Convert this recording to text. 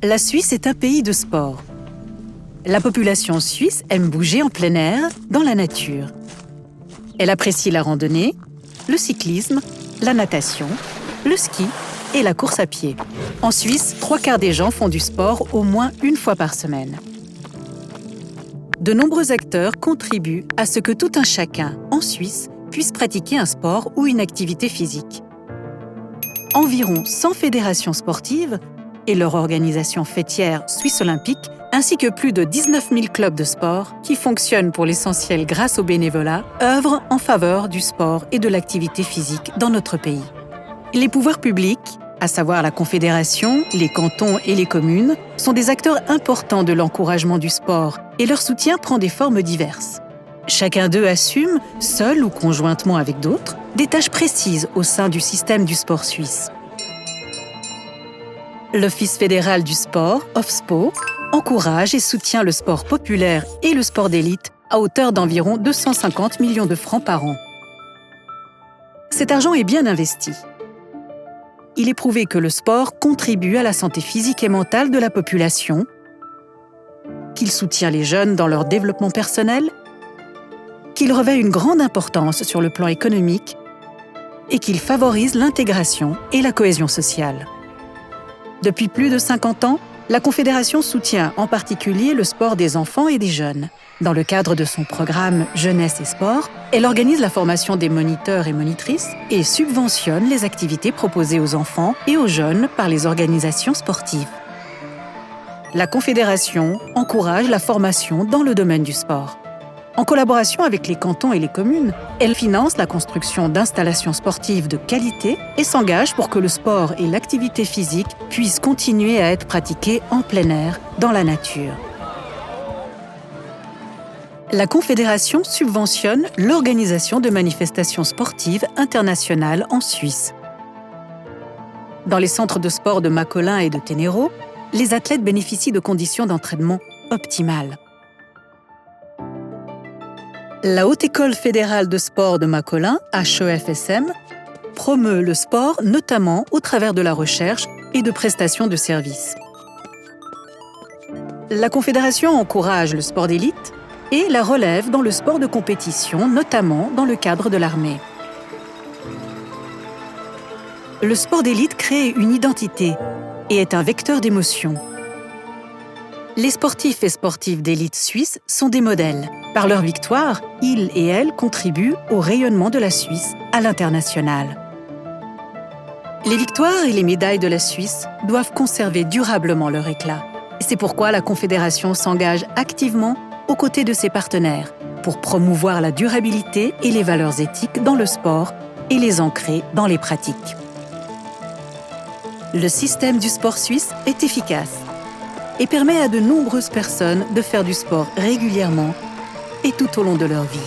La Suisse est un pays de sport. La population suisse aime bouger en plein air, dans la nature. Elle apprécie la randonnée, le cyclisme, la natation, le ski et la course à pied. En Suisse, 3/4 des gens font du sport au moins une fois par semaine. De nombreux acteurs contribuent à ce que tout un chacun, en Suisse, puisse pratiquer un sport ou une activité physique. Environ 100 fédérations sportives et leur organisation fêtière Suisse Olympique, ainsi que plus de 19 000 clubs de sport qui fonctionnent pour l'essentiel grâce au bénévolat, œuvrent en faveur du sport et de l'activité physique dans notre pays. Les pouvoirs publics, à savoir la Confédération, les cantons et les communes, sont des acteurs importants de l'encouragement du sport et leur soutien prend des formes diverses. Chacun d'eux assume, seul ou conjointement avec d'autres, des tâches précises au sein du système du sport suisse. L'Office fédéral du sport, OFSPO, encourage et soutient le sport populaire et le sport d'élite à hauteur d'environ 250 millions de francs par an. Cet argent est bien investi. Il est prouvé que le sport contribue à la santé physique et mentale de la population, qu'il soutient les jeunes dans leur développement personnel, qu'il revêt une grande importance sur le plan économique et qu'il favorise l'intégration et la cohésion sociale. Depuis plus de 50 ans, la Confédération soutient en particulier le sport des enfants et des jeunes. Dans le cadre de son programme Jeunesse et Sport, elle organise la formation des moniteurs et monitrices et subventionne les activités proposées aux enfants et aux jeunes par les organisations sportives. La Confédération encourage la formation dans le domaine du sport. En collaboration avec les cantons et les communes, elle finance la construction d'installations sportives de qualité et s'engage pour que le sport et l'activité physique puissent continuer à être pratiqués en plein air, dans la nature. La Confédération subventionne l'organisation de manifestations sportives internationales en Suisse. Dans les centres de sport de Macolin et de Ténéraud, les athlètes bénéficient de conditions d'entraînement optimales. La Haute École fédérale de sport de Macolin, HEFSM, promeut le sport notamment au travers de la recherche et de prestations de services. La Confédération encourage le sport d'élite et la relève dans le sport de compétition, notamment dans le cadre de l'armée. Le sport d'élite crée une identité et est un vecteur d'émotion. Les sportifs et sportives d'élite suisse sont des modèles. Par leur victoire, ils et elles contribuent au rayonnement de la Suisse à l'international. Les victoires et les médailles de la Suisse doivent conserver durablement leur éclat. C'est pourquoi la Confédération s'engage activement aux côtés de ses partenaires pour promouvoir la durabilité et les valeurs éthiques dans le sport et les ancrer dans les pratiques. Le système du sport suisse est efficace et permet à de nombreuses personnes de faire du sport régulièrement et tout au long de leur vie.